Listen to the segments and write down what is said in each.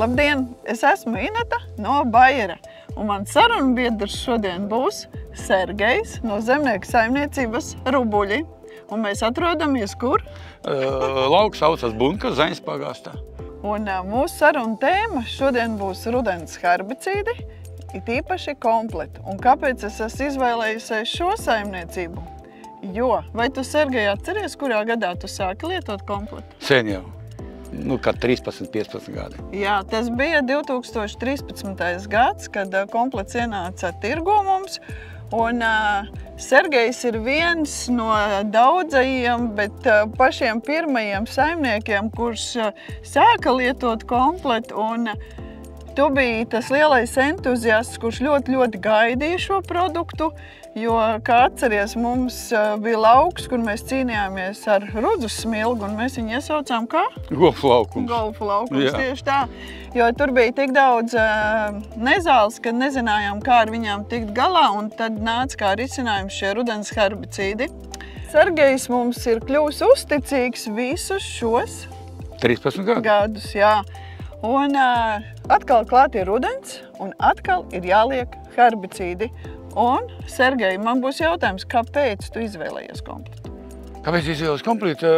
Labdien! Es esmu Ineta no Baiera, un mans sarunbiedrs šodien būs Sergejs no zemnieku saimniecības Rubuļi. Un mēs atrodamies kur? Lauks saucas Bunka, Zaņas pagastā. Un mūsu saruna tēma šodien būs rudens herbicīdi, it īpaši kompletu. Un kāpēc es esmu izvēlējusies šo saimniecību? Jo, vai tu, Sergej, atceries, kurā gadā tu sāki lietot kompletu? Sen jau. Kā 13-15 gadi. Jā, tas bija 2013. gads, kad komplets ienāca tirgū mums. Un Sergejs ir viens no daudzajiem, bet pašiem pirmajiem saimniekiem, kurš sāka lietot kompletu. Un tu biji tas lielais entuziasts, kurš ļoti gaidīja šo produktu. Jo, kā atceries, mums bija lauks, kur mēs cīnījāmies ar rudzu smilgu, un mēs viņu iesaucām kā? Golfu laukums. Golfu laukums, tieši tā. Jo tur bija tik daudz nezāles, ka nezinājām, kā ar viņām tikt galā, un tad nāca kā risinājums šie rudens herbicīdi. Sergejs mums ir kļuvis uzticīgs visus šos 13 gadus. Jā. Un atkal klāt ir rudens, un atkal ir jāliek herbicīdi. Un, Sergej, man būs jautājums, kāpēc tu izvēlējies kompletu? Kāpēc izvēlējies kompletu?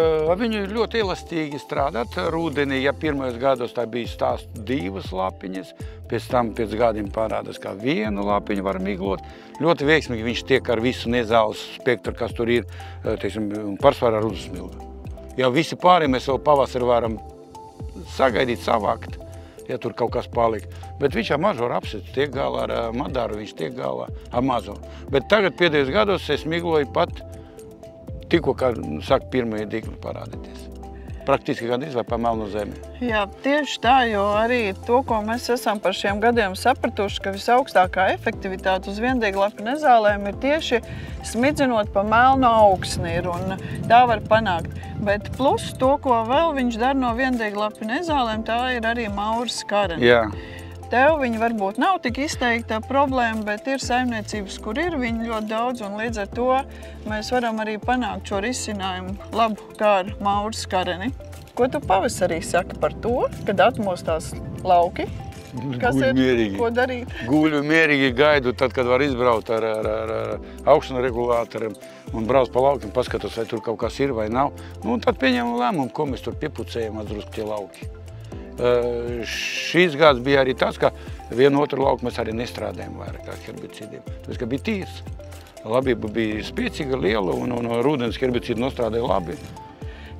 Viņu ir ļoti elastīgi strādāt. Rudenī, ja pirmajos gados tā bija stāstu 2 lapiņas, pēc tam pēc gadiem parādās kā 1 lapiņu var miglot. Ļoti veiksmīgi viņš tiek ar visu nezāles spektru, kas tur ir, teiksim, pārsvarā rudzu smilga. Jau visi pārējie mēs vēl pavasari varam sagaidīt, savākt, ja tur kaut kas palika. Bet viņš ar mažoru apsets tiek galā, ar madaru viņš tiek galā, ar mazo. Bet tagad pēdējos gados es migloju pat tikko, kā sāk pirmie dīkli parādīties. Praktiski gandrīz vai pa melnu zemi. Jā, tieši tā, jo arī to, ko mēs esam par šiem gadiem sapratuši, ka visaugstākā efektivitāte uz viendīglapu nezālēm ir tieši smidzinot pa melnu augsni, un tā var panākt. Bet plus to, ko vēl viņš dara no viendīglapu nezālēm, tā ir arī mauras karene. Jā. Tev viņa varbūt nav tik izteikta problēma, bet ir saimniecības, kur ir viņa ļoti daudz, un līdz ar to mēs varam arī panākt šo risinājumu labu kā ar mauras kareni. Ko tu pavasarī saki par to, kad atmostās lauki? Kas ir? Ko darīt? Guļu mierīgi gaidu, tad, kad var izbraukt ar augšanu regulātoriem un brauc pa laukiem, paskatos, vai tur kaut kas ir vai nav. Un tad pieņemam lēmumu, ko mēs tur piepucējam drusku tie lauki. Šīs gads bija arī tas, ka vienu otru lauku mēs arī nestrādājam vairāk ar herbicīdiem. Tāpēc, ka bija tīrs. Labība bija spēcīga, liela, un rudens herbicīdi nostrādāja labi.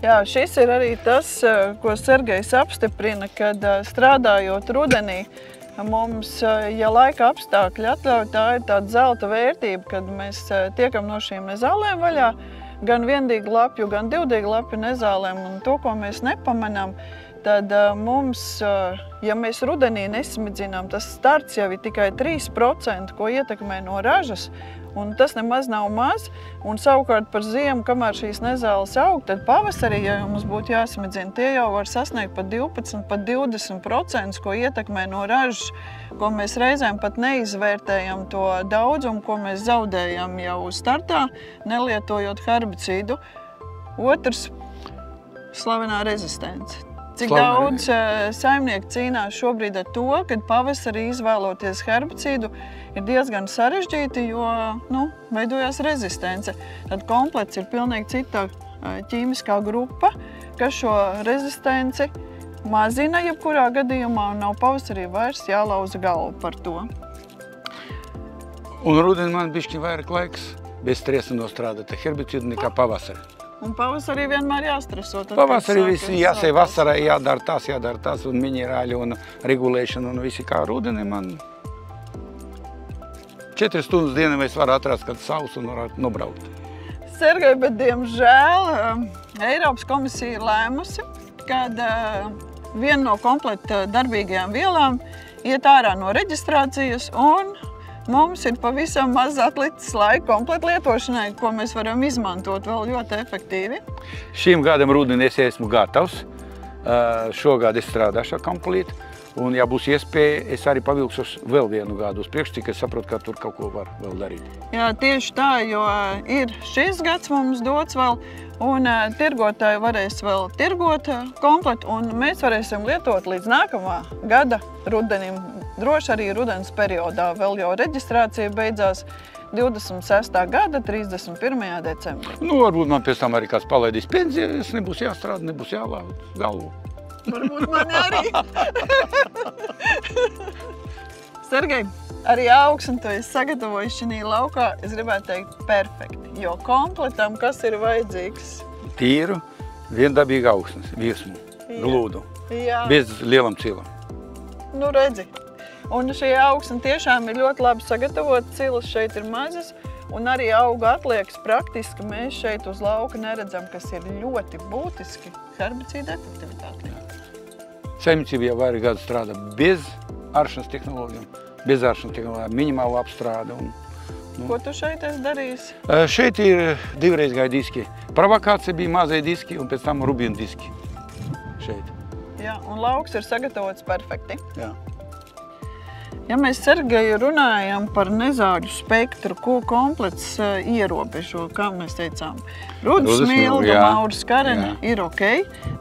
Jā, šis ir arī tas, ko Sergejs apstiprina, kad strādājot rudenī, mums, ja laika apstākļi atļauj, tā ir tāda zelta vērtība, kad mēs tiekam no šīm nezālēm vaļā, gan viendīglapju, gan divdīglapju nezālēm, un to, ko mēs nepamanām, tad mums, ja mēs rudenī nesmidzinām, tas starts jau ir tikai 3%, ko ietekmē no ražas, un tas nemaz nav maz. Un savukārt par ziemu, kamēr šīs nezāles aug, tad pavasarī, ja mums būtu jāsmidzina, tie jau var sasniegt pat 12, pat 20%, ko ietekmē no ražas, ko mēs reizēm pat neizvērtējam to daudzumu, ko mēs zaudējam jau startā, nelietojot herbicīdu. Otrs – slavenā rezistence. Cik daudz saimnieki cīnās šobrīd ar to, kad pavasarī izvēloties herbicīdu ir diezgan sarežģīti, jo veidojās rezistence. Tad komplets ir pilnīgi cita ķīmiskā grupa, kas šo rezistenci mazina jebkurā gadījumā, un nav pavasarī vairs jālauza galva par to. Un rudeni man bišķi vairāk laiks bez stresa nostrādāt herbicīdu nekā pavasarī. Un pavasarī vienmēr jāstreso. Pavasarī visi jāsēj vasarā, jādara tas, un minerāļi, un regulēšana, un visi kā rudeni man. 4 stundas dienā mēs varam atrast, kad savs un varētu nobraukt. Sergej, bet diemžēl Eiropas komisija ir lēmusi, kad viena no kompleta darbīgajām vielām iet ārā no reģistrācijas, un mums ir pavisam maz atlicis laika kompletu lietošanai, ko mēs varam izmantot vēl ļoti efektīvi. Šim gadam rudeni es esmu gatavs. Šogad es strādāšu ar kompletu. Un, ja būs iespēja, es arī pavilkšu vēl vienu gadu uz priekšu, cik es saprotu, ka tur kaut ko var vēl darīt. Jā, tieši tā, jo ir šis gads mums dots vēl, Un tirgotāji varēs vēl tirgot kompletu, un mēs varēsim lietot līdz nākamā gada rudenim, droši arī rudens periodā. Vēl jau reģistrācija beidzās 26. gada 31. decembrī. Nu, varbūt man pēc tam arī kāds palaidīs pensiju, es nebūs jāstrādā, nebūs jālāv galvu. Varbūt mani arī. Sergej, arī augsni tu esi sagatavojis šī laukā, es gribētu teikt, perfekti. Jo kompletam, kas ir vajadzīgs? Tīru, viendabīgu augsnes, viesmu, glūdu, Jā. bez lielam cilam. Nu, redzi. Un šie augsni tiešām ir ļoti labi sagatavoti, cilas šeit ir mazas, un arī auga atliekas praktiski mēs šeit uz lauka neredzam, kas ir ļoti būtiski herbicīda efektivitāte. Saimniecība jau vairāk gadu strādā bez aršanas tehnoloģijām, minimālu apstrādi. Ko tu šeit esi darījis? Šeit ir divreizgāji diski. Provokācija bija mazie diski un pēc tam rubīnu diski šeit. Jā, un lauks ir sagatavots perfekti. Jā. Ja mēs, Sergeju, runājam par nezāļu spektru, ko komplekts ierobežo, kā mēs teicām, rudus, smilga, maura, skarena ir ok,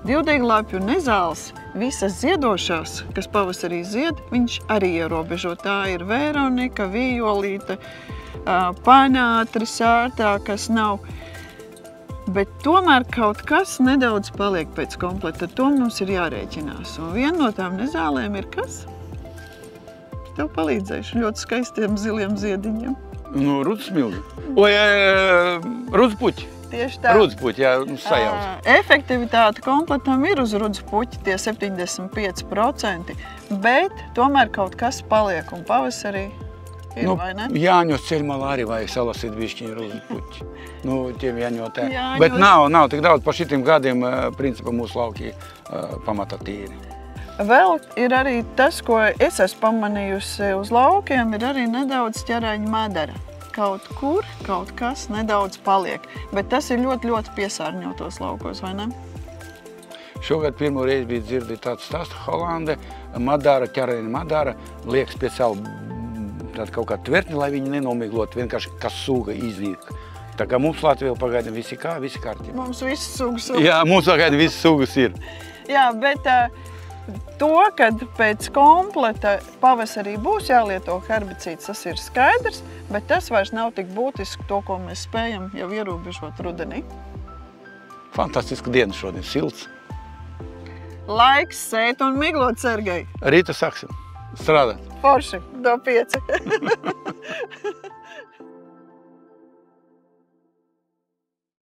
divdieglāpju nezāles, visas ziedošās, kas pavasarī zied, viņš arī ierobežo. Tā ir Veronika, Vijolīte, Panātri, Sārtā, kas nav. Bet tomēr kaut kas nedaudz paliek pēc komplekta, to mums ir jārēķinās. Un viena no tām nezālēm ir kas? Tev palīdzējuši ļoti skaistiem ziliem ziediņiem. Nu, rudus smilga. Vai rudus puķi. Tieši tā. Rudus puķi, jā, sajauc. Efektivitāte kompletam ir uz rudus puķi, tie 75%, bet tomēr kaut kas paliek un pavasarī ir, vai ne? Jāņos ceļmalā arī vajag salasīt bišķiņu rudus puķi. Nu, tiem jāņotē. Jāņos. Bet nav tik daudz par šitiem gadiem, principā mūsu lauki pamatā tīri. Vēl ir arī tas, ko es esmu pamanījusi uz laukiem, ir arī nedaudz ķeraiņa medara. Kaut kur, kaut kas nedaudz paliek, bet tas ir ļoti, ļoti piesārņotos laukos, vai ne? Šogad pirmo reizi bija dzirdēt tāds stāsts, Holande, madara, ķeraiņa madara, liek speciāli kaut kā tvertni, lai viņi nenomiglot, vienkārši kas suga iznīk. Tā kā mums Latvijā pagaidām visi kārtībā. Mums visas sugas ir. Jā, mums pagaidām visas sugas ir. Jā, bet to, kad pēc kompleta pavasarī būs jālieto herbicīds, tas ir skaidrs, bet tas vairs nav tik būtiski to, ko mēs spējam jau ierobežot rudenī. Fantastiska diena šodien, silts. Laiks sēt un miglot, Sergej. Rīta sāksim strādāt. Forši, do 5.